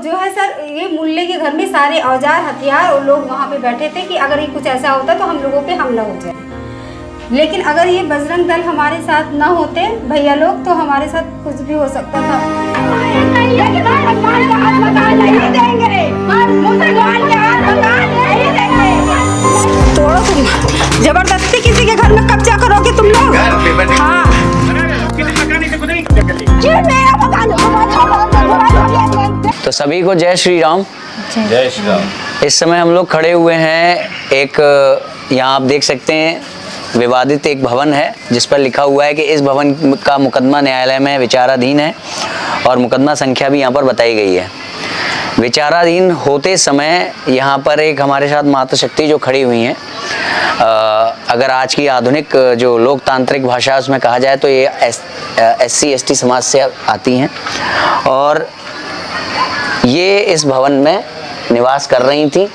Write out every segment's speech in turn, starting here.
जो है सर, ये मुल्ले के घर में सारे औजार हथियार और लोग वहाँ पे बैठे थे कि अगर ये कुछ ऐसा होता तो हम लोगों पे हमला हो जाए। लेकिन अगर ये बजरंग दल हमारे साथ ना होते भैया लोग, तो हमारे साथ कुछ भी हो सकता था। तोड़ो तुम, जबरदस्ती किसी के घर में कब्जा करोगे तुम लोग। हाँ, तो सभी को जय श्री राम। जय श्री राम। इस समय हम लोग खड़े हुए हैं एक, यहाँ आप देख सकते हैं विवादित एक भवन है जिस पर लिखा हुआ है कि इस भवन का मुकदमा न्यायालय में विचाराधीन है और मुकदमा संख्या भी यहाँ पर बताई गई है। विचाराधीन होते समय यहाँ पर एक हमारे साथ माता शक्ति जो खड़ी हुई हैं, अगर आज की आधुनिक जो लोकतांत्रिक भाषा उसमें कहा जाए तो ये SC ST समाज से आती हैं और ये इस भवन में निवास कर रही थी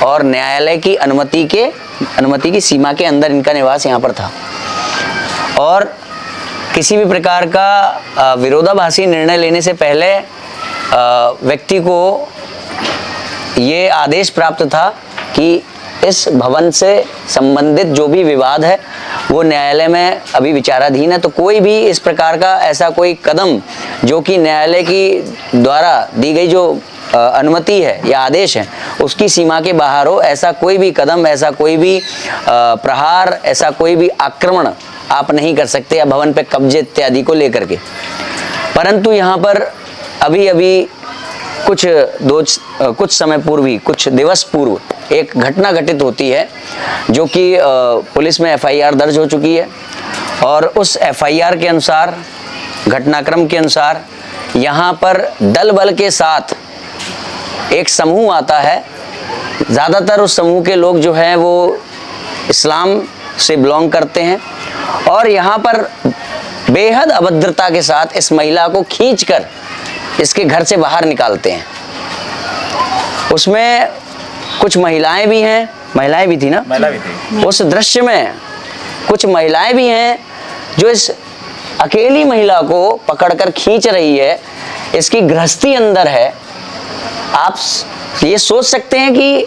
और न्यायालय की अनुमति की सीमा के अंदर इनका निवास यहाँ पर था और किसी भी प्रकार का विरोधाभासी निर्णय लेने से पहले व्यक्ति को ये आदेश प्राप्त था कि इस भवन से संबंधित जो भी विवाद है वो न्यायालय में अभी विचाराधीन है। तो कोई भी इस प्रकार का ऐसा कोई कदम जो कि न्यायालय की द्वारा दी गई जो अनुमति है या आदेश है उसकी सीमा के बाहर हो, ऐसा कोई भी कदम, ऐसा कोई भी प्रहार, ऐसा कोई भी आक्रमण आप नहीं कर सकते या भवन पे कब्जे इत्यादि को लेकर के। परंतु यहाँ पर अभी कुछ समय पूर्व ही, कुछ दिवस पूर्व एक घटना घटित होती है जो कि पुलिस में FIR दर्ज हो चुकी है और उस FIR के अनुसार, घटनाक्रम के अनुसार यहाँ पर दल बल के साथ एक समूह आता है। ज़्यादातर उस समूह के लोग जो हैं वो इस्लाम से बिलोंग करते हैं और यहाँ पर बेहद अभद्रता के साथ इस महिला को खींचकर इसके घर से बाहर निकालते हैं। उसमें कुछ महिलाएं भी हैं, महिलाएं भी थी ना, महिला भी थी। उस दृश्य में कुछ महिलाएं भी हैं जो इस अकेली महिला को पकड़कर खींच रही है, इसकी गृहस्थी अंदर है। आप ये सोच सकते हैं कि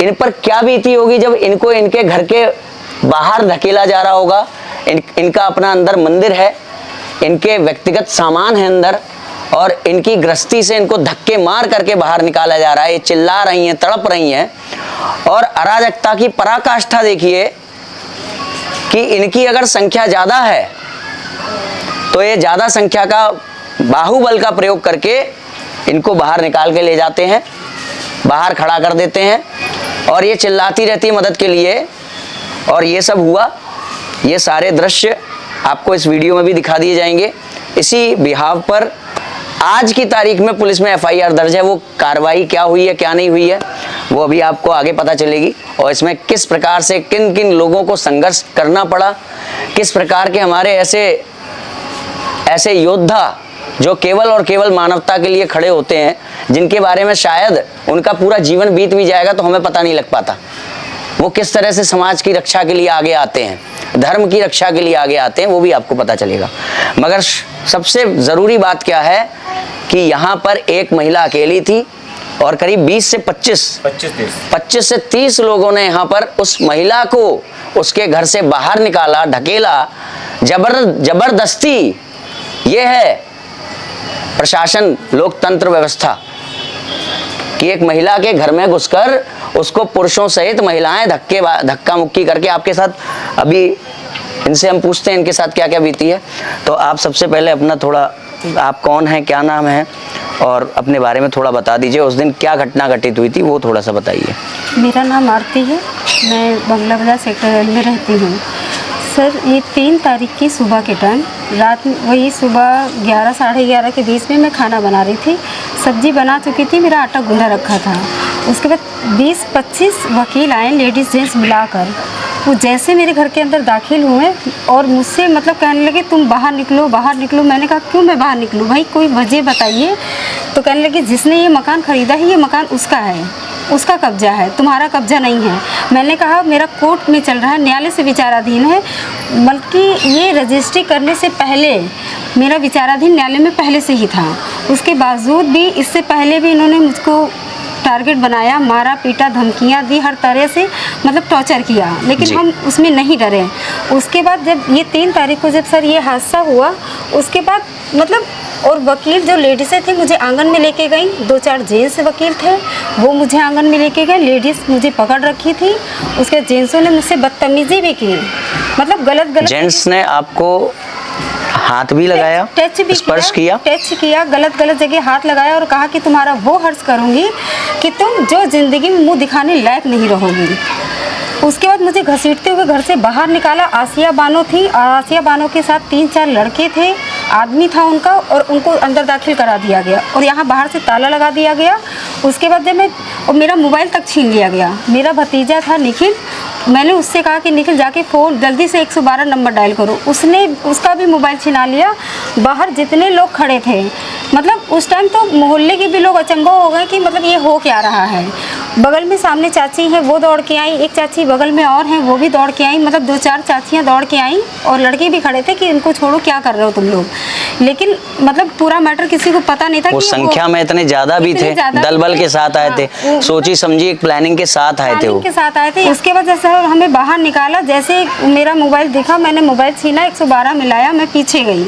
इन पर क्या बीती होगी जब इनको इनके घर के बाहर धकेला जा रहा होगा। इनका अपना अंदर मंदिर है, इनके व्यक्तिगत सामान है अंदर और इनकी गृहस्थी से इनको धक्के मार करके बाहर निकाला जा रहा है। ये चिल्ला रही हैं, तड़प रही हैं और अराजकता की पराकाष्ठा देखिए कि इनकी अगर संख्या ज़्यादा है तो ये ज़्यादा संख्या का बाहुबल का प्रयोग करके इनको बाहर निकाल के ले जाते हैं, बाहर खड़ा कर देते हैं और ये चिल्लाती रहती है मदद के लिए। और ये सब हुआ, ये सारे दृश्य आपको इस वीडियो में भी दिखा दिए जाएंगे। इसी बिहाव पर आज की तारीख में पुलिस में FIR दर्ज है। वो कार्रवाई क्या हुई है, क्या नहीं हुई है, वो अभी आपको आगे पता चलेगी और इसमें किस प्रकार से किन किन लोगों को संघर्ष करना पड़ा, किस प्रकार के हमारे ऐसे योद्धा जो केवल और केवल मानवता के लिए खड़े होते हैं, जिनके बारे में शायद उनका पूरा जीवन बीत भी जाएगा तो हमें पता नहीं लग पाता, वो किस तरह से समाज की रक्षा के लिए आगे आते हैं, धर्म की रक्षा के लिए आगे आते हैं, वो भी आपको पता चलेगा। मगर सबसे ज़रूरी बात क्या है कि यहाँ पर एक महिला अकेली थी और करीब 20 से 25 से 30 लोगों ने यहाँ पर उस महिला को उसके घर से बाहर निकाला, ढकेला, जबरदस्ती। ये है प्रशासन, लोकतंत्र व्यवस्था कि एक महिला के घर में घुसकर उसको पुरुषों सहित महिलाएं धक्का मुक्की करके। आपके साथ अभी इनसे हम पूछते हैं इनके साथ क्या क्या बीती है। तो आप सबसे पहले अपना थोड़ा, आप कौन हैं, क्या नाम है और अपने बारे में थोड़ा बता दीजिए। उस दिन क्या घटना घटित हुई थी वो थोड़ा सा बताइए। मेरा नाम आरती है, मैं बंगला बाजार सेक्टर में रहती हूँ। सर ये 3 तारीख की सुबह के टाइम, रात में वही सुबह 11 साढ़े 11 के बीच में मैं खाना बना रही थी, सब्जी बना चुकी थी, मेरा आटा गूंदा रखा था। उसके बाद 20-25 वकील आए, लेडीज़ जेंट्स मिलाकर। वो जैसे मेरे घर के अंदर दाखिल हुए और मुझसे मतलब कहने लगे तुम बाहर निकलो, बाहर निकलो। मैंने कहा क्यों मैं बाहर निकलूँ भाई, कोई वजह बताइए। तो कहने लगे जिसने ये मकान ख़रीदा है ये मकान उसका है, उसका कब्जा है, तुम्हारा कब्जा नहीं है। मैंने कहा मेरा कोर्ट में चल रहा है, न्यायालय से विचाराधीन है, बल्कि ये रजिस्ट्री करने से पहले मेरा विचाराधीन न्यायालय में पहले से ही था। उसके बावजूद भी इससे पहले भी इन्होंने मुझको टारगेट बनाया, मारा पीटा, धमकियां दी, हर तरह से मतलब टॉर्चर किया, लेकिन हम उसमें नहीं डरे। उसके बाद जब ये 3 तारीख को जब सर ये हादसा हुआ, उसके बाद मतलब और वकील जो लेडीज़ें थी मुझे आंगन में लेके गई, 2-4 जेंट्स वकील थे, वो मुझे आंगन में लेके गए, लेडीज़ मुझे पकड़ रखी थी। उसके जेंट्सों ने मुझसे बदतमीजी भी की, मतलब गलत जेंट्स ने आपको हाथ भी लगाया, टच भी स्पर्श किया, टच किया, गलत जगह हाथ लगाया और कहा कि तुम्हारा वो हर्ष करूंगी कि तुम जो जिंदगी में मुंह दिखाने लायक नहीं रहोगी। उसके बाद मुझे घसीटते हुए घर से बाहर निकाला। आसिया बानो थी और आसिया बानो के साथ 3-4 लड़के थे, आदमी था उनका, और उनको अंदर दाखिल करा दिया गया और यहाँ बाहर से ताला लगा दिया गया। उसके बाद जब और मेरा मोबाइल तक छीन लिया गया। मेरा भतीजा था निखिल, मैंने उससे कहा कि निखिल जाके फ़ोन जल्दी से 112 नंबर डायल करो, उसने उसका भी मोबाइल छिना लिया। बाहर जितने लोग खड़े थे, मतलब उस टाइम तो मोहल्ले के भी लोग अचंभव हो गए कि मतलब ये हो क्या रहा है। बगल में सामने चाची हैं, वो दौड़ के आई, एक चाची बगल में और हैं, वो भी दौड़ के आई, मतलब 2-4 चाचियाँ दौड़ के आई और लड़के भी खड़े थे कि इनको छोड़ो, क्या कर रहे हो तुम लोग। लेकिन मतलब पूरा मैटर किसी को पता नहीं था। वो संख्या में इतने ज़्यादा भी थे, दल बल के साथ आए थे, सोची समझी एक प्लानिंग के साथ आए थे, वो के साथ आए थे। उसके बाद जैसे हमें बाहर निकाला, जैसे मेरा मोबाइल दिखा, मैंने मोबाइल छीना, 112 मिलाया, मैं पीछे गई।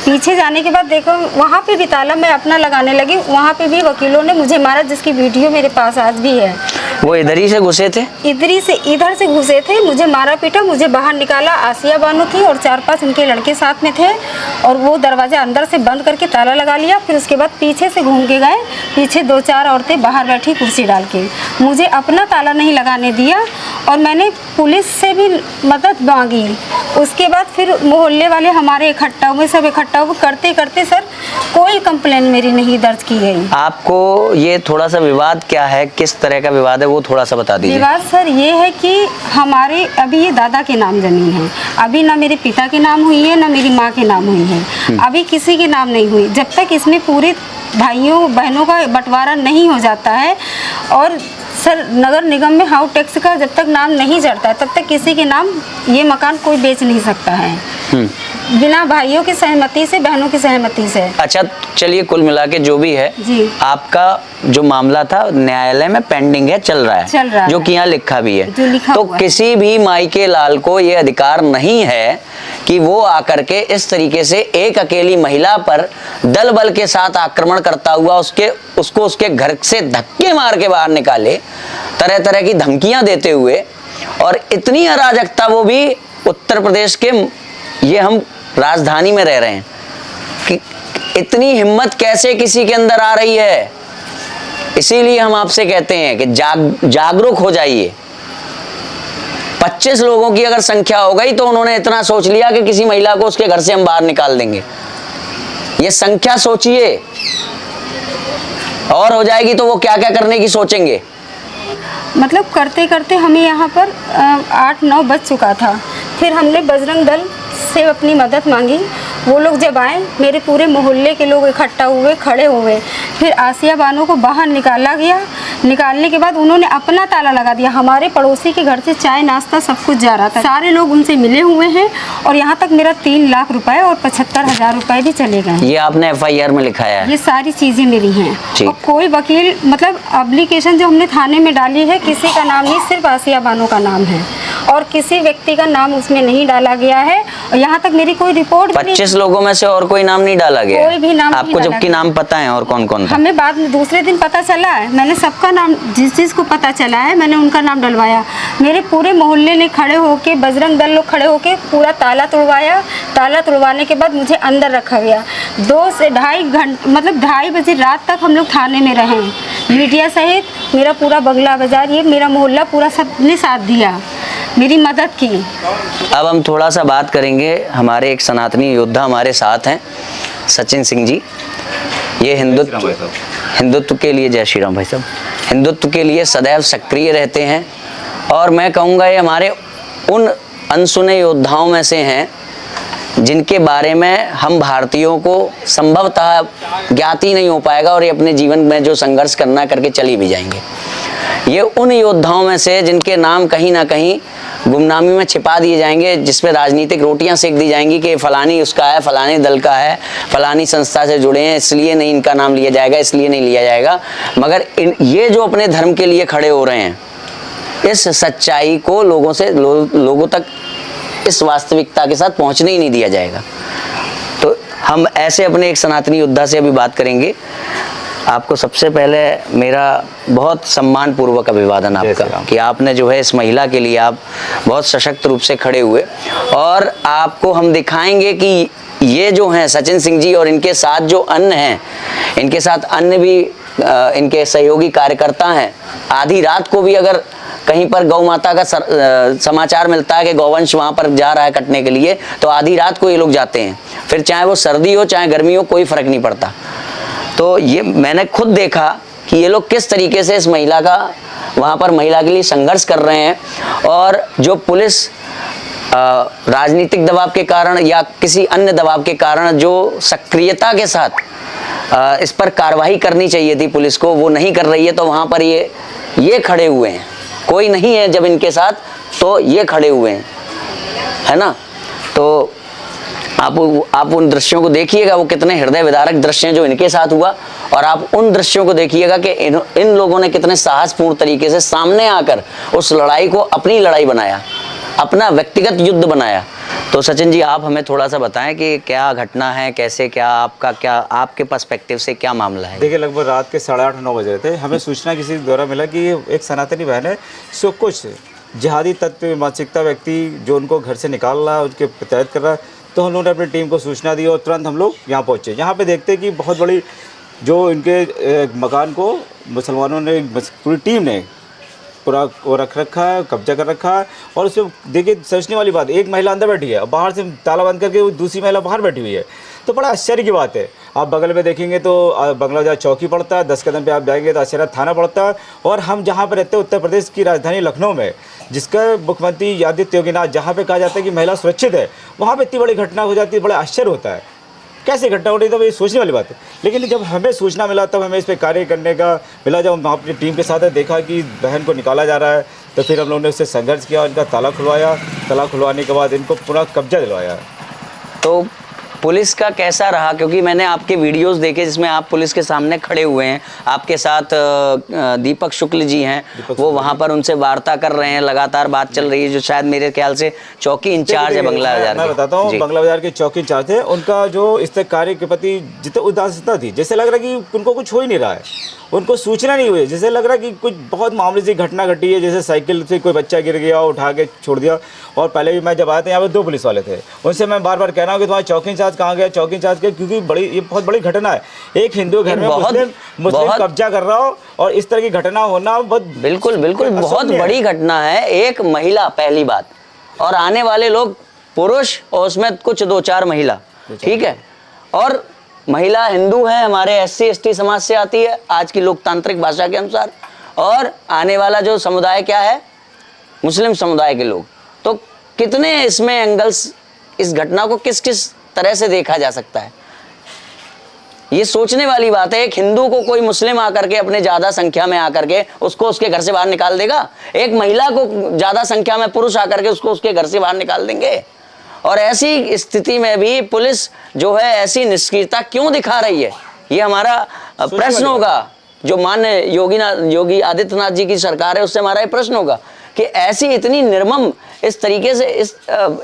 पीछे जाने के बाद देखो वहाँ पे भी ताला मैं अपना लगाने लगी, वहाँ पे भी वकीलों ने मुझे मारा, जिसकी वीडियो मेरे पास आज भी है। वो इधर ही से घुसे थे, इधर से घुसे थे, मुझे मारा पीटा, मुझे बाहर निकाला। आसिया बानो थी और 4-5 उनके लड़के साथ में थे और वो दरवाज़ा अंदर से बंद करके ताला लगा लिया। फिर उसके बाद पीछे से घूम के गए, पीछे 2-4 औरतें बाहर बैठी कुर्सी डाल के, मुझे अपना ताला नहीं लगाने दिया और मैंने पुलिस से भी मदद मांगी। उसके बाद फिर मोहल्ले वाले हमारे इकट्ठा हुए, सब इकट्ठा हुए, करते करते सर कोई कंप्लेन मेरी नहीं दर्ज की गई। आपको ये थोड़ा सा विवाद क्या है, किस तरह का विवाद है, वो थोड़ा सा बता दीजिए। विवाद सर ये है कि हमारे अभी ये दादा के नाम ज़मीन है, अभी ना मेरे पिता के नाम हुई है ना मेरी माँ के नाम हुई है, अभी किसी के नाम नहीं हुई। जब तक इसमें पूरे भाइयों बहनों का बंटवारा नहीं हो जाता है और सर नगर निगम में हाउस टैक्स का जब तक नाम नहीं चढ़ता है, तब तक किसी के नाम ये मकान कोई बेच नहीं सकता है, बिना भाइयों की सहमति से, बहनों की सहमति से। अच्छा चलिए, कुल मिला के जो भी है जी, आपका जो मामला था न्यायालय में पेंडिंग है, चल रहा है, जो कि यहाँ लिखा भी है, तो किसी भी मायके लाल को ये अधिकार नहीं है कि वो आकर के इस तरीके से एक अकेली महिला पर दल बल के साथ आक्रमण करता हुआ उसको उसके घर से धक्के मार के बाहर निकाले, तरह तरह की धमकियां देते हुए, और इतनी अराजकता, वो भी उत्तर प्रदेश के, ये हम राजधानी में रह रहे हैं, कि इतनी हिम्मत कैसे किसी के अंदर आ रही है। इसीलिए हम आपसे कहते हैं कि जागरूक हो जाइए। 25 लोगों की अगर संख्या हो गई तो उन्होंने इतना सोच लिया कि किसी महिला को उसके घर से हम बाहर निकाल देंगे। ये संख्या सोचिए, और हो जाएगी तो वो क्या क्या करने की सोचेंगे। मतलब करते करते हमें यहाँ पर 8-9 बज चुका था। फिर हमने बजरंग दल से अपनी मदद मांगी। वो लोग जब आए, मेरे पूरे मोहल्ले के लोग इकट्ठा हुए, खड़े हुए। फिर आसिया बानो को बाहर निकाला गया। निकालने के बाद उन्होंने अपना ताला लगा दिया। हमारे पड़ोसी के घर से चाय नाश्ता सब कुछ जा रहा था, सारे लोग उनसे मिले हुए हैं और यहाँ तक मेरा 3 लाख रुपए और 75,000 रुपए भी चले गए। ये आपने FIR में लिखाया है? ये सारी चीज़ें मेरी हैं। और कोई वकील, मतलब एप्लीकेशन जो हमने थाने में डाली है, किसी का नाम नहीं, सिर्फ आसिया बानो का नाम है और किसी व्यक्ति का नाम उसमें नहीं डाला गया है। और यहाँ तक मेरी कोई रिपोर्ट 25 लोगों में से और कोई नाम नहीं डाला गया? कोई भी नाम आपको जबकि नाम पता है और कौन कौन था? हमें बाद में दूसरे दिन पता चला है। मैंने सबका नाम, जिस को पता चला है मैंने उनका नाम डलवाया। मेरे पूरे मोहल्ले ने खड़े होके, बजरंग दल लोग खड़े होके पूरा ताला तोड़वाया। ताला तोड़वाने के बाद मुझे अंदर रखा गया। 2 से 2.5 घंटे, मतलब 2:30 बजे रात तक हम लोग थाने में रहे, मीडिया सहित। मेरा पूरा बंगला बाजार, ये मेरा मोहल्ला पूरा सबने साथ दिया, मेरी मदद की। अब हम थोड़ा सा बात करेंगे, हमारे एक सनातनी योद्धा हमारे साथ हैं, सचिन सिंह जी। ये हिंदुत्व के लिए, जय श्री राम भाई साहब, हिंदुत्व के लिए सदैव सक्रिय रहते हैं और मैं कहूँगा ये हमारे उन अनसुने योद्धाओं में से हैं जिनके बारे में हम भारतीयों को संभवतः ज्ञात ही नहीं हो पाएगा और ये अपने जीवन में जो संघर्ष करना करके चली भी जाएंगे। ये उन योद्धाओं में से जिनके नाम कहीं ना कहीं गुमनामी में छिपा दिए जाएंगे, जिसपे राजनीतिक रोटियां सेक दी जाएंगी कि फलानी उसका है, फलानी दल का है, फलानी संस्था से जुड़े हैं, इसलिए नहीं इनका नाम लिया जाएगा, इसलिए नहीं लिया जाएगा। मगर ये जो अपने धर्म के लिए खड़े हो रहे हैं, इस सच्चाई को लोगों तक इस वास्तविकता के साथ पहुंचने ही नहीं दिया जाएगा। तो हम ऐसे अपने एक सनातनी योद्धा से अभी बात करेंगे। आपको सबसे पहले मेरा बहुत सम्मान पूर्वक अभिवादन आपका कि आपने जो है इस महिला के लिए आप बहुत सशक्त रूप से खड़े हुए, और आपको हम दिखाएंगे कि ये जो हैं सचिन सिंह जी और इनके साथ जो अन्य हैं, इनके साथ अन्य भी इनके सहयोगी कार्यकर्ता हैं। आधी रात को भी अगर कहीं पर गौ माता का समाचार मिलता है कि गौवंश वहाँ पर जा रहा है कटने के लिए, तो आधी रात को ये लोग जाते हैं, फिर चाहे वो सर्दी हो चाहे गर्मी हो, कोई फर्क नहीं पड़ता। तो ये मैंने खुद देखा कि ये लोग किस तरीके से इस महिला का वहाँ पर महिला के लिए संघर्ष कर रहे हैं, और जो पुलिस राजनीतिक दबाव के कारण या किसी अन्य दबाव के कारण जो सक्रियता के साथ इस पर कार्रवाई करनी चाहिए थी पुलिस को, वो नहीं कर रही है। तो वहाँ पर ये खड़े हुए हैं, कोई नहीं है जब इनके साथ, तो ये खड़े हुए हैं, है ना। तो आप उन दृश्यों को देखिएगा, वो कितने हृदय विदारक दृश्य हैं जो इनके साथ हुआ, और आप उन दृश्यों को देखिएगा कि इन लोगों ने कितने साहसपूर्ण तरीके से सामने आकर उस लड़ाई को अपनी लड़ाई बनाया, अपना व्यक्तिगत युद्ध बनाया। तो सचिन जी, आप हमें थोड़ा सा बताएं कि क्या घटना है, कैसे, क्या आपके पर्सपेक्टिव से क्या मामला है? देखिए, लगभग रात के 8:30-9 बज रहे थे। हमें सूचना किसी द्वारा मिला कि एक सनातनी बहन है, सो कुछ जिहादी तत्व मानसिकता व्यक्ति जो उनको घर से निकाल रहा है, उनके प्रत्यायित कर रहा है। तो हम लोगों ने अपनी टीम को सूचना दी और तुरंत हम लोग यहाँ पहुँचे। यहाँ पे देखते हैं कि बहुत बड़ी जो इनके मकान को मुसलमानों ने, पूरी टीम ने पूरा वो रख रखा है, कब्जा कर रखा है। और उसमें देखिए, सोचने वाली बात, एक महिला अंदर बैठी है, बाहर से ताला बंद करके वो दूसरी महिला बाहर बैठी हुई है। तो बड़ा आश्चर्य की बात है। आप बगल में देखेंगे तो बंगला बाजार चौकी पड़ता है, 10 कदम पे आप जाएंगे तो आशीर्वाद थाना पड़ता है। और हम जहाँ पर रहते हैं उत्तर प्रदेश की राजधानी लखनऊ में, जिसका मुख्यमंत्री आदित्य योगीनाथ, जहाँ पे कहा जाता है कि महिला सुरक्षित है, वहाँ पे इतनी बड़ी घटना हो जाती है, बड़ा आश्चर्य होता है। कैसे घटना हो रही, तो ये सोचने वाली बात है। लेकिन जब हमें सूचना मिला, तब हमें इस पर कार्य करने का मिला। जब हम अपनी टीम के साथ देखा कि बहन को निकाला जा रहा है, तो फिर हम लोगों ने उससे संघर्ष किया, इनका ताला खुलवाया। ताला खुलवाने के बाद इनको पूरा कब्जा दिलवाया। तो पुलिस का कैसा रहा? क्योंकि मैंने आपके वीडियोस देखे जिसमें आप पुलिस के सामने खड़े हुए हैं, आपके साथ दीपक शुक्ल जी हैं, वो वहाँ पर उनसे वार्ता कर रहे हैं, लगातार बात चल रही है, जो शायद मेरे ख्याल से चौकी इंचार्ज है बंगला बाजार। मैं बताता हूँ, बंगला बाजार के चौकी इंचार्ज थे। उनका जो इस तक कार्य के प्रति जितना उदासीनता थी, जैसे लग रहा कि उनको कुछ हो ही नहीं रहा है, उनको सूचना नहीं हुई, जैसे लग रहा कि कुछ बहुत मामूली सी घटना घटी है, जैसे साइकिल से कोई बच्चा गिर गया, उठा के छोड़ दिया। और पहले भी मैं जब आया था, यहाँ पे 2 पुलिस वाले थे, उनसे मैं बार बार कह रहा हूँ कि तुम्हारा चौकी इंचार्ज कहाँ गया, चौकी इंचार्ज के, क्योंकि ये बहुत बड़ी घटना है। एक हिंदू घर में मुस्लिम कब्जा कर रहा हो और इस तरह की घटना होना बहुत बिल्कुल बहुत बड़ी घटना है। एक महिला, पहली बात, और आने वाले लोग पुरुष और उसमें कुछ 2-4 महिला, ठीक है। और महिला हिंदू है, हमारे SC ST समाज से आती है आज की लोकतांत्रिक भाषा के अनुसार, और आने वाला जो समुदाय क्या है, मुस्लिम समुदाय के लोग। तो कितने इसमें एंगल्स, इस घटना को किस किस तरह से देखा जा सकता है, ये सोचने वाली बात है। एक हिंदू को कोई मुस्लिम आकर के, अपने ज्यादा संख्या में आकर के उसको उसके घर से बाहर निकाल देगा? एक महिला को ज्यादा संख्या में पुरुष आकर के उसको उसके घर से बाहर निकाल देंगे? और ऐसी स्थिति में भी पुलिस जो है ऐसी निष्क्रियता क्यों दिखा रही है, ये हमारा प्रश्न होगा। जो माननीय योगी आदित्यनाथ जी की सरकार है, उससे हमारा ये प्रश्न होगा कि ऐसी इतनी निर्मम, इस तरीके से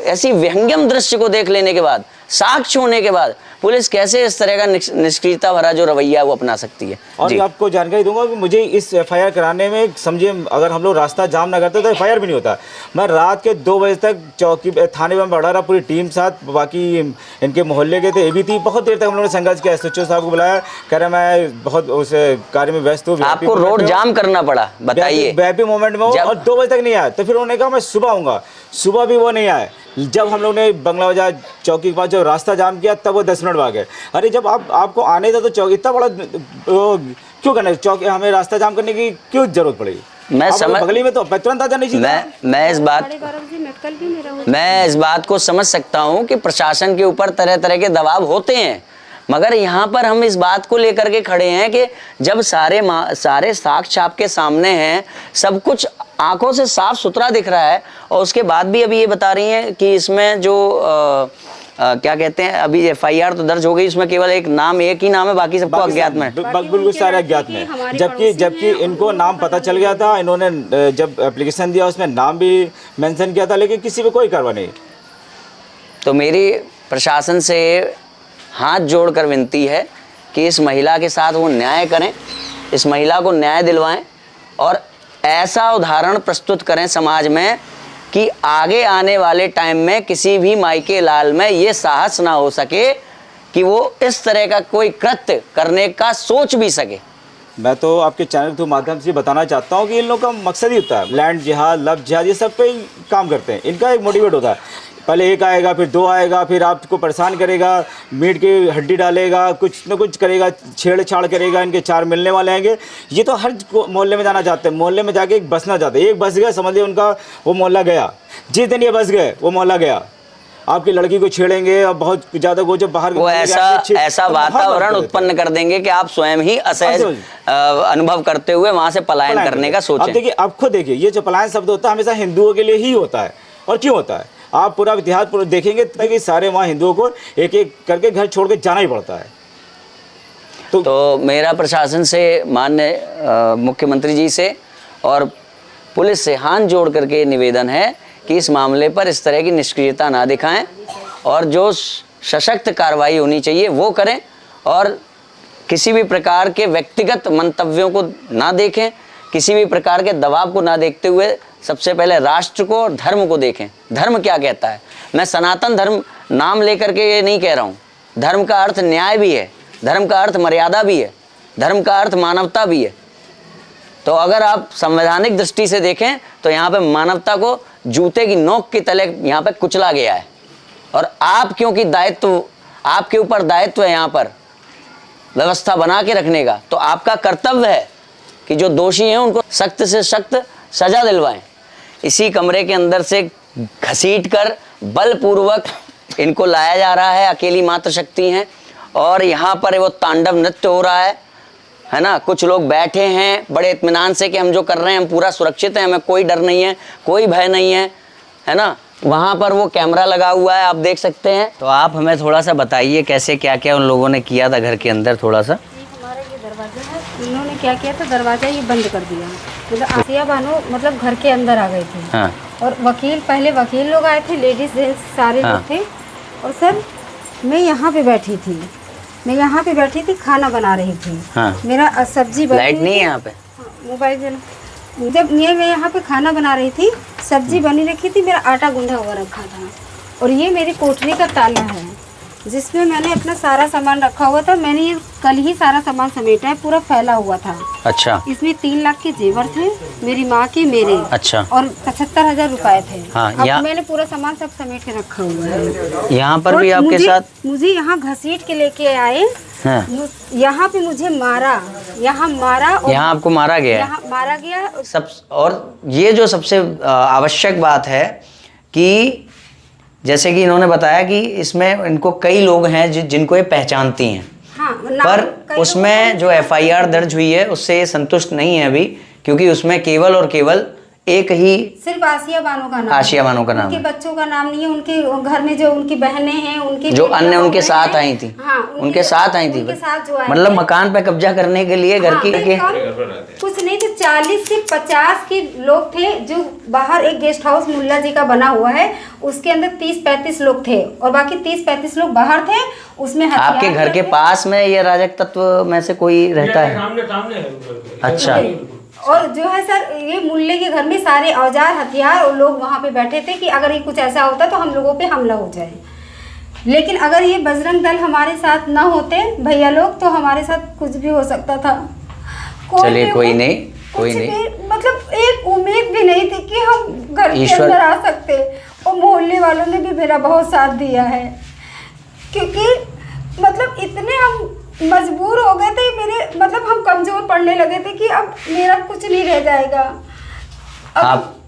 ऐसी व्यंग्यम दृश्य को देख लेने के बाद, साक्ष्य होने के बाद, पुलिस कैसे इस तरह का निष्क्रियता भरा जो रवैया है वो अपना सकती है। और आपको जानकारी दूंगा कि मुझे इस FIR कराने में, समझिए अगर हम लोग रास्ता जाम ना करते तो FIR भी नहीं होता। मैं रात के 2 बजे तक चौकी थाने में बढ़ा रहा, पूरी टीम साथ, बाकी इनके मोहल्ले के थे, ये भी थी। बहुत देर तक हम लोगों ने संघर्ष किया। SHO साहब को बुलाया, कह रहा मैं बहुत उस कार्य में व्यस्त हूँ। आपको रोड जाम करना पड़ा, बताइए। VIP मोमेंट में और 2 बजे तक नहीं आया। तो फिर उन्होंने कहा मैं सुबह आऊँगा, सुबह भी वो नहीं आए। जब हम लोग ने बंगला बाजार चौकी के पास जब रास्ता जाम किया, तब वो 10 मिनट बाद गए। अरे जब आपको आने था तो चौकी इतना बड़ा क्यों करना, चौकी हमें रास्ता जाम करने की क्यों जरूरत पड़ी? मैं समझ, बगली में तो तुरंत आ जानी चाहिए। मैं इस बात को समझ सकता हूँ कि प्रशासन के ऊपर तरह तरह के दबाव होते हैं, मगर यहाँ पर हम इस बात को लेकर के खड़े हैं कि जब सारे साक्ष्य आपके सामने हैं, सब कुछ आंखों से साफ सुथरा दिख रहा है, और उसके बाद भी अभी ये बता रही हैं कि इसमें जो क्या कहते हैं, अभी FIR तो दर्ज हो गई, इसमें केवल एक ही नाम है, बाकी सबको अज्ञात में, बिल्कुल सारे अज्ञात में। जबकि इनको नाम पता चल गया था, इन्होंने जब एप्लीकेशन दिया उसमें नाम भी मेंशन किया था, लेकिन किसी पे कोई कार्रवाई नहीं। तो मेरी प्रशासन से हाथ जोड़कर विनती है कि इस महिला के साथ वो न्याय करें, इस महिला को न्याय दिलवाएं और ऐसा उदाहरण प्रस्तुत करें समाज में कि आगे आने वाले टाइम में किसी भी मायके लाल में ये साहस ना हो सके कि वो इस तरह का कोई कृत्य करने का सोच भी सके। मैं तो आपके चैनल के माध्यम से बताना चाहता हूँ कि इन लोगों का मकसद ही होता है लैंड जिहाद, लव जिहाद, ये सब पे ही काम करते हैं। इनका एक मोटिवेट होता है, पहले एक आएगा, फिर दो आएगा, फिर आपको परेशान करेगा, मीट की हड्डी डालेगा, कुछ न कुछ करेगा, छेड़छाड़ करेगा, इनके चार मिलने वाले आएंगे। ये तो हर मोहल्ले में जाना चाहते हैं, मोहल्ले में जाके एक बसना चाहते हैं। एक बस गया, समझ लिया उनका वो मोहल्ला गया। जिस दिन ये बस गए वो मोहल्ला गया। आपकी लड़की को छेड़ेंगे और बहुत ज़्यादा वो जब बाहर वो ऐसा वातावरण उत्पन्न कर देंगे कि आप स्वयं ही असहज अनुभव करते हुए वहाँ से पलायन करने का सोचें। अब देखिए, आप खुद देखिए, ये जो पलायन शब्द होता है हमेशा हिंदुओं के लिए ही होता है। और क्यों होता है? आप पूरा इतिहास पूरा देखेंगे ताकि सारे वहाँ हिंदुओं को एक एक करके घर छोड़ के जाना ही पड़ता है। तो मेरा प्रशासन से, माननीय मुख्यमंत्री जी से और पुलिस से हाथ जोड़ करके निवेदन है कि इस मामले पर इस तरह की निष्क्रियता ना दिखाएं और जो सशक्त कार्रवाई होनी चाहिए वो करें, और किसी भी प्रकार के व्यक्तिगत मंतव्यों को ना देखें, किसी भी प्रकार के दबाव को ना देखते हुए सबसे पहले राष्ट्र को और धर्म को देखें। धर्म क्या कहता है? मैं सनातन धर्म नाम लेकर के ये नहीं कह रहा हूँ। धर्म का अर्थ न्याय भी है, धर्म का अर्थ मर्यादा भी है, धर्म का अर्थ मानवता भी है। तो अगर आप संवैधानिक दृष्टि से देखें तो यहाँ पे मानवता को जूते की नोक की तले यहाँ पे कुचला गया है। और आप, क्योंकि दायित्व आपके ऊपर दायित्व है यहाँ पर व्यवस्था बना के रखने का, तो आपका कर्तव्य है कि जो दोषी हैं उनको सख्त से सख्त सजा दिलवाएं। इसी कमरे के अंदर से घसीट कर बलपूर्वक इनको लाया जा रहा है, अकेली मात्र शक्ति हैं, और यहाँ पर वो तांडव नृत्य हो रहा है ना। कुछ लोग बैठे हैं बड़े इत्मीनान से कि हम जो कर रहे हैं हम पूरा सुरक्षित हैं, हमें कोई डर नहीं है, कोई भय नहीं है ना। वहाँ पर वो कैमरा लगा हुआ है, आप देख सकते हैं। तो आप हमें थोड़ा सा बताइए कैसे क्या क्या उन लोगों ने किया था घर के अंदर, थोड़ा सा। हमारा ये दरवाज़ा है, इन्होंने क्या किया था, दरवाज़ा ये बंद कर दिया। मतलब आसिया बानो मतलब घर के अंदर आ गए थे। हाँ। और पहले वकील लोग आए थे, लेडीज जेंट्स सारे लोग थे। और सर मैं यहाँ पे बैठी थी, खाना बना रही थी। हाँ। मेरा सब्जी बनी, लाइट नहीं है यहाँ पे, मोबाइल जला। जब मैं यहाँ पे खाना बना रही थी, सब्जी बनी रखी थी, मेरा आटा गूंधा हुआ रखा था, और ये मेरी कोठरी का ताला है जिसमें मैंने अपना सारा सामान रखा हुआ था। मैंने ये कल ही सारा सामान समेटा है, पूरा फैला हुआ था। अच्छा। इसमें 3 लाख के जेवर थे, मेरी माँ के, मेरे। अच्छा। और 75,000 रुपए थे। हाँ, अब मैंने पूरा सामान सब समेट के रखा हुआ है। यहाँ पर भी आपके साथ मुझे यहाँ घसीट के लेके आए। हाँ। यहाँ पे मुझे मारा, यहाँ आपको मारा गया, यहाँ मारा गया सब। और ये जो सबसे आवश्यक बात है कि जैसे कि इन्होंने बताया कि इसमें इनको कई लोग हैं जिनको ये पहचानती हैं। हाँ, पर उसमें जो FIR दर्ज हुई है उससे ये संतुष्ट नहीं है अभी, क्योंकि उसमें केवल और केवल एक ही सिर्फ आसिया बानो का नाम, उनके बच्चों का नाम नहीं है। उनके घर में जो उनकी बहनें हैं, उनकी जो अन्य उनके साथ आई थी। हाँ, उनके साथ आई थी, मतलब मकान पे कब्जा करने के लिए घर की कुछ नहीं थे, 40 से 50 के लोग थे। जो बाहर एक गेस्ट हाउस मुल्ला जी का बना हुआ है, उसके अंदर 30-35 लोग थे, और बाकी 30-35 लोग बाहर थे। उसमें आपके घर के पास में ये राजक तत्व में से कोई रहता है? अच्छा। और जो है सर, ये मुल्ले के घर में सारे औजार हथियार और लोग वहाँ पे बैठे थे कि अगर ये कुछ ऐसा होता तो हम लोगों पे हमला हो जाए। लेकिन अगर ये बजरंग दल हमारे साथ ना होते भैया लोग, तो हमारे साथ कुछ भी हो सकता था। चलिए, कोई नहीं। मतलब एक उम्मीद भी नहीं थी कि हम घर के अंदर आ सकते। और मोहल्ले वालों ने भी मेरा बहुत साथ दिया है, क्योंकि मतलब इतने हम मजबूर हो गए थे, हम कमजोर पड़ने लगे थे कि अब मेरा कुछ नहीं रह जाएगा।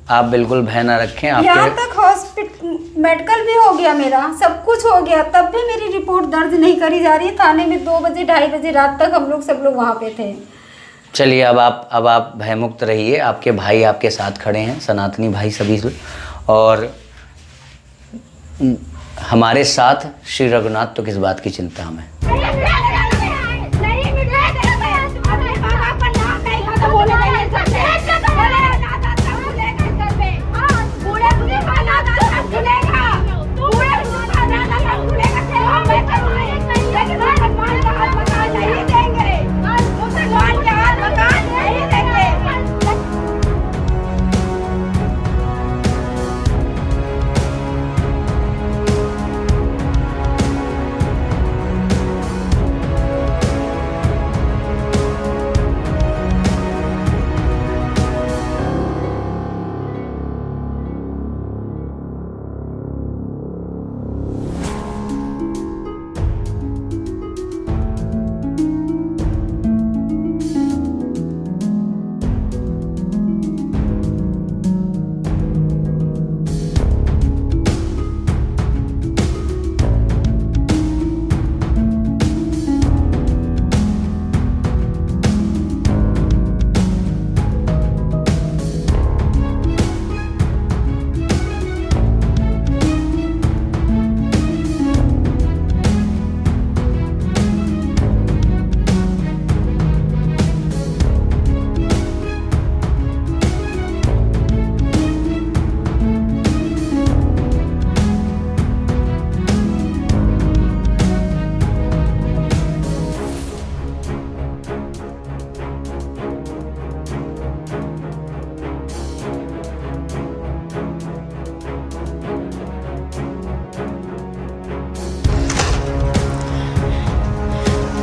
आप बिल्कुल भय ना रखें। यहाँ आपके तक हॉस्पिटल मेडिकल भी हो गया, मेरा सब कुछ हो गया, तब भी मेरी रिपोर्ट दर्ज नहीं करी जा रही है। थाने में 2 बजे 2:30 बजे रात तक हम लोग सब लोग वहाँ पे थे। चलिए अब आप भयमुक्त रहिए। आपके भाई आपके साथ खड़े हैं, सनातनी भाई सभी, और हमारे साथ श्री रघुनाथ। तो किस बात की चिंता हमें?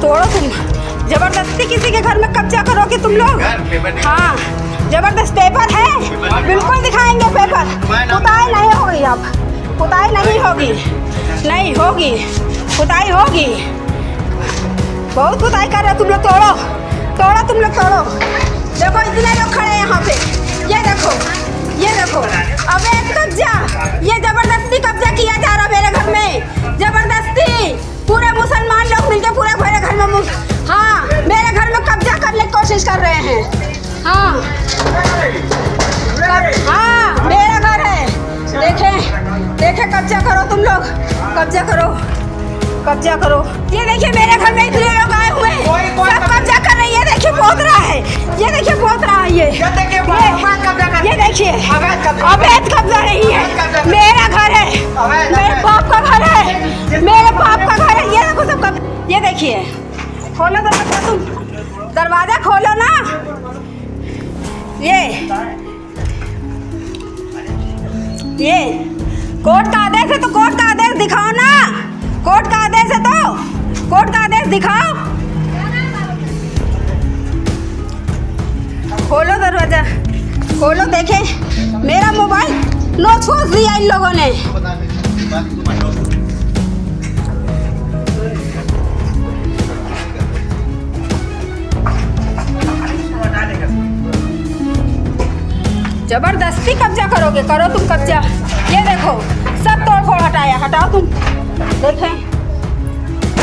तोड़ो तुम, जबरदस्ती किसी के घर में कब्जा करोगे तुम लोग। हाँ, जबरदस्त पेपर है, बिल्कुल दिखाएंगे पेपर। पुताई नहीं होगी, अब पुताई नहीं होगी, नहीं होगी, पुताई होगी। बहुत पुताई कर रहे हो तुम लोग। तोड़ो तोड़ो तुम लोग, तोड़ो। देखो इतने लोग खड़े हैं यहाँ पे, ये देखो, ये देखो। अबे कब्जा, ये जबरदस्ती कब्जा किया जा रहा मेरे घर में, जबरदस्ती। पूरे मुसलमान लोग मिलकर पूरे मेरे घर में, हाँ, मेरे घर में कब्जा करने की कोशिश कर रहे हैं। हाँ हाँ, मेरा घर है। देखें देखें, कब्जा करो तुम लोग, कब्जा करो, कब्जा करो। ये देखिए मेरे घर में इतने लोग आए हुए हैं, सब कब्जा कर रहे हैं। ये देखिए पोत रहा है, ये देखिए पोत रहा है। ये देखिए अवैध कब्जा नहीं है, मेरा घर है, मेरे बाप का घर है, मेरे बाप का घर है। ये देखो सब कब्जा। ये देखिए, खोलो दरवाजा, तुम दरवाजा खोलो ना। ये कोर्ट का आदेश है तो कोर्ट का आदेश दिखाओ ना, कोर्ट का आदेश है तो कोर्ट का आदेश दिखाओ। खोलो दरवाजा, खोलो। देखें मेरा मोबाइल नोच फोच दिया इन लोगों ने। जबरदस्ती कब्जा करोगे, करो तुम कब्जा। ये देखो सब तोड़ फोड़ हटाया, हटाओ तुम। देखें,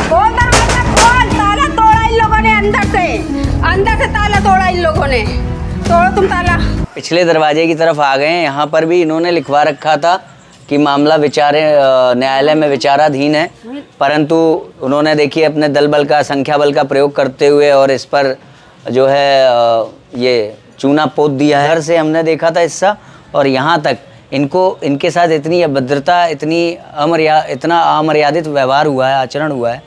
खोल दरवाजा, खोल। ताला तोड़ा इन लोगों ने अंदर से ताला तोड़ा इन लोगों ने। तोड़ो तुम ताला। पिछले दरवाजे की तरफ आ गए हैं। यहाँ पर भी इन्होंने लिखवा रखा था कि मामला न्यायालय में विचाराधीन है, परंतु उन्होंने देखिए अपने दल बल का, संख्या बल का प्रयोग करते हुए और इस पर जो है ये चूना पोत दिया है। घर से हमने देखा था हिस्सा, और यहाँ तक इनके साथ इतनी अभद्रता, इतना अमर्यादित व्यवहार हुआ है, आचरण हुआ है,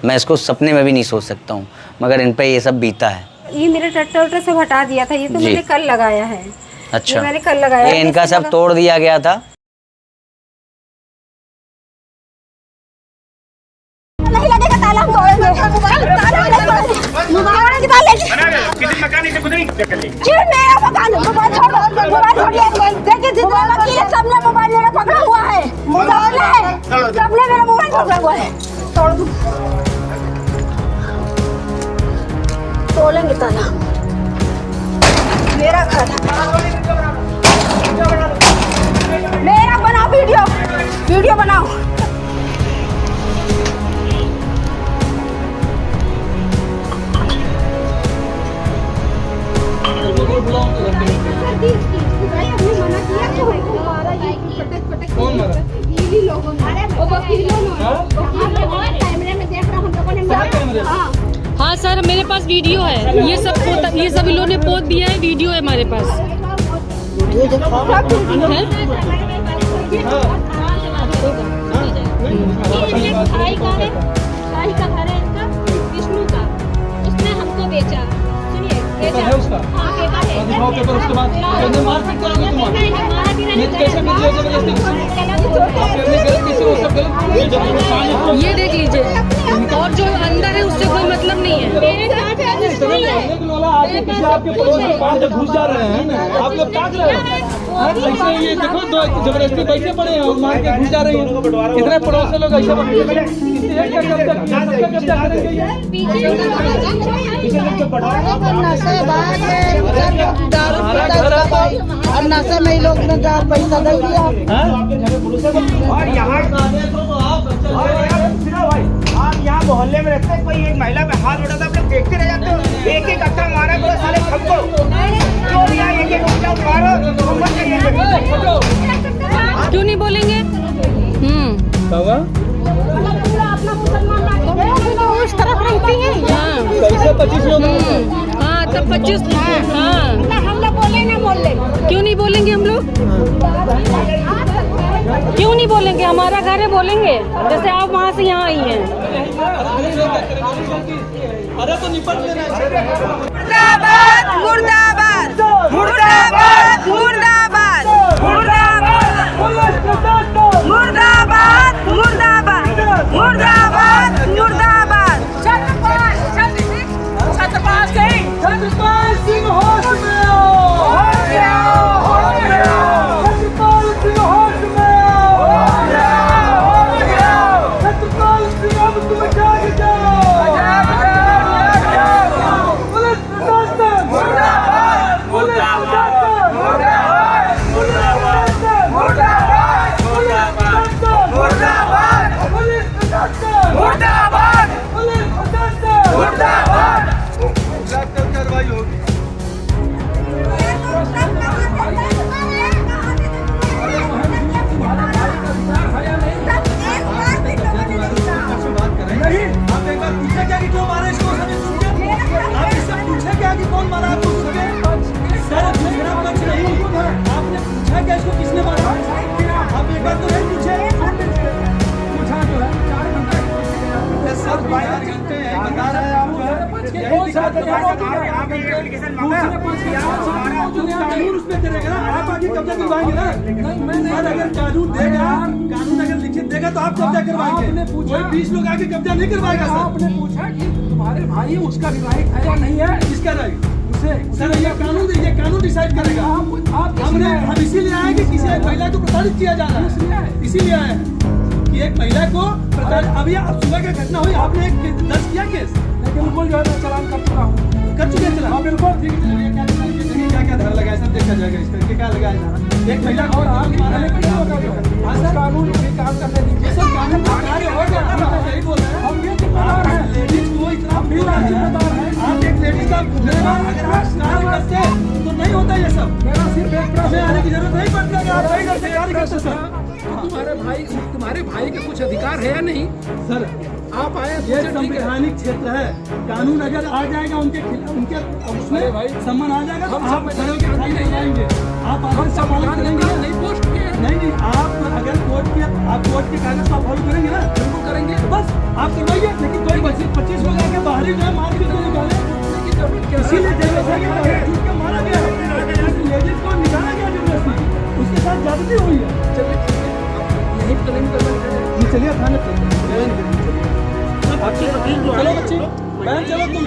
मैं इसको सपने में भी नहीं सोच सकता हूँ, मगर इन पे ये सब बीता है। ये मेरे ट्रैक्टर से हटा दिया था, ये तो मैंने कल लगाया है। अच्छा, मैंने कल लगाया। ये इनका सब तोड़ दिया गया था। नहीं लगेगा ताला, हम तोड़ेंगे। मेरा मकान, मोबाइल छोड़ो, मोबाइल छोड़िए। देखिए जितने वकील है सबने मोबाइल मेरा पकड़ा हुआ है, सबने मेरा मोबाइल पकड़ा हुआ है। तोड़ दो, तोड़ेंगे ताला, मेरा घर है। वीडियो बनाओ। हाँ सर, मेरे पास वीडियो है। ये सब इन लोगों ने पोस्ट दिया है, वीडियो है हमारे पास। भाई का है, भाई का घर है इनका, विष्णु का। उसने हमको बेचा। सुनिए, बेचा है उसका। हाँ, बेचा है। दिखाओ पेपर। उसके बाद मारपीट करोगे तुम्हारे। कैसे भी जबरदस्ती ये देख लीजिए, और जो अंदर है उससे कोई मतलब नहीं है। आपके पड़ोस में बाहर जब घुस जा रहे हैं, आप लोग ताक रहे हैं। ऐसे ये देखो, दो जबरदस्ती बैठे पड़े हैं और मार के घुस जा रहे हैं। कितने पड़ोस से लोग ऐसे नशे में लोग ने पैसा दे दिया। और यहाँ आप यहाँ मोहल्ले में रहते हैं, कोई एक महिला पे हाथ उठाता आप लोग देखते रह जाते हो। एक एक अट्ठा मारा पूरा साले सबको, जो भी आए एक एक अट्ठा मारो। क्यों नहीं बोलेंगे? उस तरफ रहती है। हाँ, तब 25। हाँ, हम लोग बोले ना मोहल्ले। क्यों नहीं बोलेंगे हम लोग? क्यों नहीं बोलेंगे? हमारा घर है, बोलेंगे। जैसे आप वहाँ से यहाँ आई हैं। अरे तो निपट लेना। मुर्दाबाद मुर्दाबाद मुर्दाबाद मुर्दाबाद मुर्दाबाद मुर्दाबाद मुर्दाबाद मुर्दाबाद मुर्दाबाद। सतपाल सिंह होश में आओ। सतपाल सिंह होश में आओ। सतपाल सिंह अब तुम जाग जाओ। पुलिस प्रशासन मुर्दाबाद। पुलिस प्रशासन मुर्दाबाद। पुलिस प्रशासन मुर्दाबाद। पुलिस प्रशासन मुर्दाबाद। पुलिस प्रशासन मुर्दाबाद। पुलिस प्रशासन मुर्दाबाद। कार्रवाई होगी। आप एक बार पूछे क्या कि क्यों मारा इसको? सभी सुन के आप इससे पूछे क्या कि कौन मारा आपको? सुन के सर दूसरा पक्ष नहीं, आपने पूछा क्या इसको किसने मारा? आप एक बार तो नहीं पूछे। पूछा तो है 4 घंटे सर बाहर जानते हैं, बता रहे हैं आपको। यही दिक्कत है। आप एप्लीकेशन मांगा, कानून उस पे करेगा ना। आप आगे कब्जा करवाएंगे ना। सर अगर कानून देगा, कानून अगर लिखित देगा तो आप कब्जा करवाएंगे। कोई 20 लोग आके कब्जा नहीं करवाएगा। सर आपने पूछा कि तुम्हारे भाई उसका राइट है या नहीं है? किसका राइट? सर ये कानून डिसाइड करेगा। हम इसीलिए आए कि किसी एक महिला को प्रताड़ित किया जा रहा है। इसीलिए आए कि एक महिला को प्रताड़ित। अभी आप सुबह का घटना हुई, आपने दर्ज किया केस? बिल्कुल जो है मैं चालान कर चुका हूँ। कर चुके हैं चालान? बिल्कुल। ठीक है, क्या क्या धारा लगाया सब देखा जाएगा। इस करके क्या लगाया जा रहा है? एक महिला को कानून काम करने दीजिए। सब कानून कार्य हो गया। यही बोल रहे हैं हम, ये जिम्मेदार है। लेडीज को इतना जिम्मेदार है। आप एक लेडीज का अगर आप कार्य करते तो नहीं होता ये सब। मेरा सिर्फ एक प्रश्न आने की जरूरत नहीं पड़ती अगर आप सही करते कार्य करते। सर तुम्हारे भाई के कुछ अधिकार है या नहीं? सर आप आए, ये संवैधानिक क्षेत्र है। कानून अगर आ जाएगा उनके उसमें भाई सम्मान आ जाएगा तो आप जाएंगे। आप सम्मान करेंगे नहीं? पोस्ट नहीं, आप अगर कोर्ट के कागज को फॉलो करेंगे ना? बिल्कुल करेंगे। बस आप करवाइए। लेकिन कोई 25 लोग आके बाहर ही मार के निकाले, इसीलिए जबरदस्ती मारा गया। लेडीज को निकाला गया जबरदस्ती, उसके साथ ज्यादती हुई है। यही चलिए थाने चलो बच्ची, बहन चलो तुम।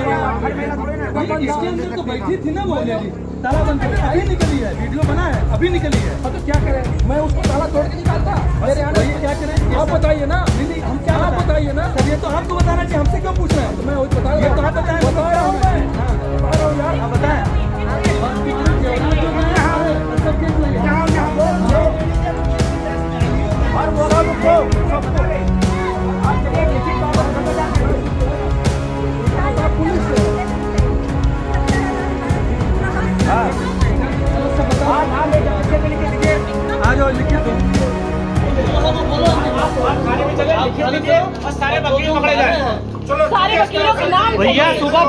इसके अंदर तो बैठी थी ना वो लेडी, ताला बंद करके अभी निकली है। वीडियो बना है, अभी निकली है। तो क्या करें? मैं उसको ताला तोड़ के निकालता? क्या करें आप बताइए ना। नहीं हम क्या, आप बताइए ना। सर ये तो आपको बताना चाहिए, हमसे क्यों पूछ रहे हैं? मैं बता रहा हूँ। बता रहा हूँ यार, आप बताएं।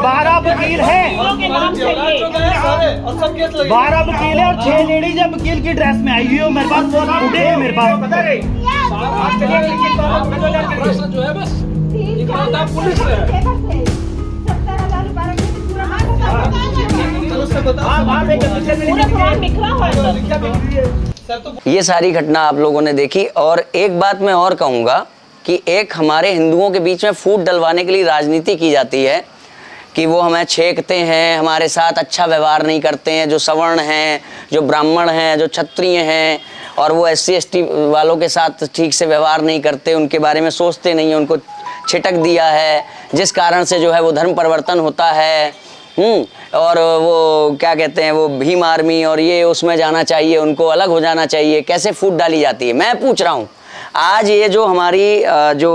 12 वकील हैं, के नाम से ये 12 वकील हैं और 6 लेडीज है वकील की ड्रेस में आई हुई हो। मेरे पास बहुत फुटेज है मेरे पास। प्रश्न जो है बस इकलौता पुलिस है। 70,000 चलो उससे बता पूरा फॉर्म बिखरा हुआ है। सर तो ये सारी घटना आप लोगों ने देखी। और एक बात मैं और कहूँगा कि एक हमारे हिंदुओं के बीच में फूट डलवाने के लिए राजनीति की जाती है कि वो हमें छेकते हैं, हमारे साथ अच्छा व्यवहार नहीं करते हैं, जो सवर्ण हैं, जो ब्राह्मण हैं, जो क्षत्रिय हैं, और वो SC ST वालों के साथ ठीक से व्यवहार नहीं करते, उनके बारे में सोचते नहीं हैं, उनको छिटक दिया है, जिस कारण से जो है वो धर्म परिवर्तन होता है। और वो क्या कहते हैं, वो भीम आर्मी और ये उसमें जाना चाहिए, उनको अलग हो जाना चाहिए, कैसे फूट डाली जाती है। मैं पूछ रहा हूँ, आज ये जो हमारी जो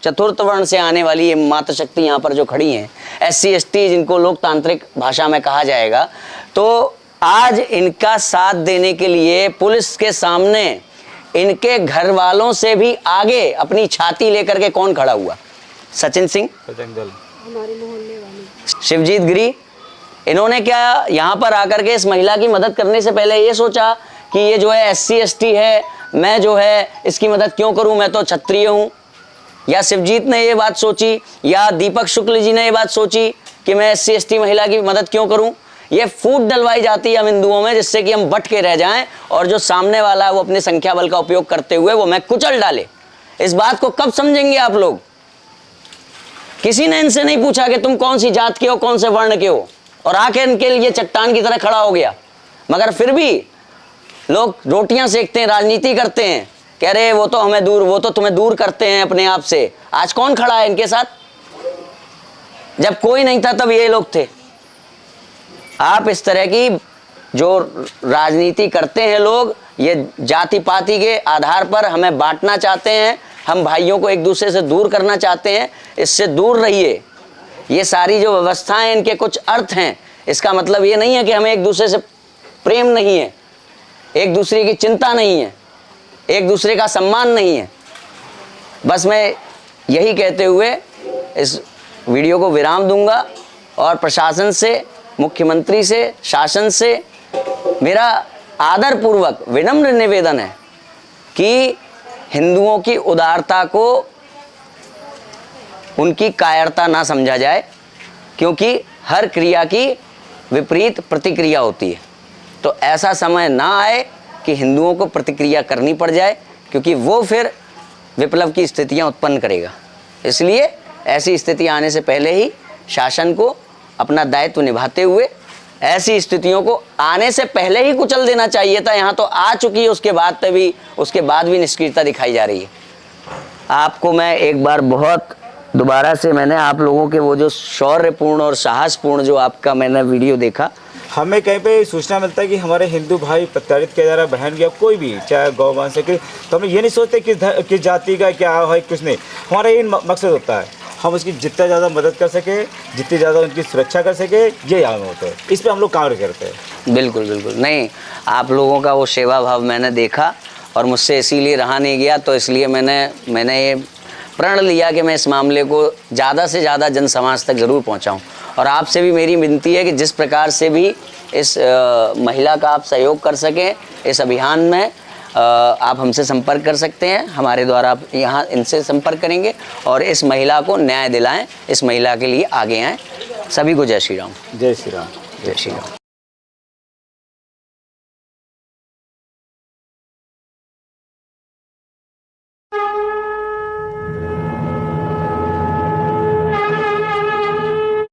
चतुर्थ वर्ण से आने वाली ये मातृशक्ति यहाँ पर जो खड़ी हैं, SC ST जिनको लोकतांत्रिक भाषा में कहा जाएगा, तो आज इनका साथ देने के लिए पुलिस के सामने इनके घर वालों से भी आगे अपनी छाती लेकर के कौन खड़ा हुआ? सचिन सिंह, शिवजीत गिरी। इन्होंने क्या यहाँ पर आकर के इस महिला की मदद करने से पहले ये सोचा कि ये जो है SC ST है, मैं जो है इसकी मदद क्यों करूं, मैं तो क्षत्रिय हूं? या शिवजीत ने ये बात सोची, या दीपक शुक्ल जी ने ये बात सोची कि मैं SC ST महिला की मदद क्यों करूं? ये फूट डलवाई जाती है हम हिंदुओं में, जिससे कि हम बट के रह जाएं और जो सामने वाला है वो अपने संख्या बल का उपयोग करते हुए वो मैं कुचल डाले। इस बात को कब समझेंगे आप लोग? किसी ने इनसे नहीं पूछा कि तुम कौन सी जात के हो, कौन से वर्ण के हो, और आके इनके लिए चट्टान की तरह खड़ा हो गया। मगर फिर भी लोग रोटियां सेकते हैं, राजनीति करते हैं, कह रहे वो तो हमें दूर, वो तो तुम्हें दूर करते हैं अपने आप से। आज कौन खड़ा है इनके साथ? जब कोई नहीं था तब ये लोग थे। आप इस तरह की जो राजनीति करते हैं लोग, ये जाति पाति के आधार पर हमें बांटना चाहते हैं, हम भाइयों को एक दूसरे से दूर करना चाहते हैं, इससे दूर रहिए। ये सारी जो व्यवस्थाएं, इनके कुछ अर्थ हैं। इसका मतलब ये नहीं है कि हमें एक दूसरे से प्रेम नहीं है, एक दूसरे की चिंता नहीं है, एक दूसरे का सम्मान नहीं है। बस मैं यही कहते हुए इस वीडियो को विराम दूंगा और प्रशासन से, मुख्यमंत्री से, शासन से मेरा आदरपूर्वक विनम्र निवेदन है कि हिंदुओं की उदारता को उनकी कायरता ना समझा जाए, क्योंकि हर क्रिया की विपरीत प्रतिक्रिया होती है। तो ऐसा समय ना आए कि हिंदुओं को प्रतिक्रिया करनी पड़ जाए, क्योंकि वो फिर विप्लव की स्थितियां उत्पन्न करेगा। इसलिए ऐसी स्थिति आने से पहले ही शासन को अपना दायित्व निभाते हुए ऐसी स्थितियों को आने से पहले ही कुचल देना चाहिए था। यहाँ तो आ चुकी है, उसके बाद भी निष्क्रियता दिखाई जा रही है। आपको मैं एक बार बहुत दोबारा से, मैंने आप लोगों के वो जो शौर्यपूर्ण और साहसपूर्ण जो आपका मैंने वीडियो देखा, हमें कहीं पे सूचना मिलता है कि हमारे हिंदू भाई प्रताड़ित किया जा रहा है, बहन या कोई भी, चाहे गौ वंश से, तो हम ये नहीं सोचते किस जाति का क्या है, कुछ नहीं। हमारा ये मकसद होता है हम उसकी जितना ज़्यादा मदद कर सके, जितनी ज़्यादा उनकी सुरक्षा कर सके, ये यहाँ होता है। इस पर हम लोग कार्य करते हैं। बिल्कुल बिल्कुल। नहीं, आप लोगों का वो सेवा भाव मैंने देखा और मुझसे इसीलिए रहा नहीं गया, तो इसलिए मैंने ये प्रण लिया कि मैं इस मामले को ज़्यादा से ज़्यादा जन समाज तक ज़रूर पहुँचाऊँ। और आपसे भी मेरी विनती है कि जिस प्रकार से भी इस महिला का आप सहयोग कर सकें इस अभियान में, आप हमसे संपर्क कर सकते हैं, हमारे द्वारा आप यहाँ इनसे संपर्क करेंगे और इस महिला को न्याय दिलाएं, इस महिला के लिए आगे आएँ। सभी को जय श्री राम। जय श्री राम। जय श्री राम।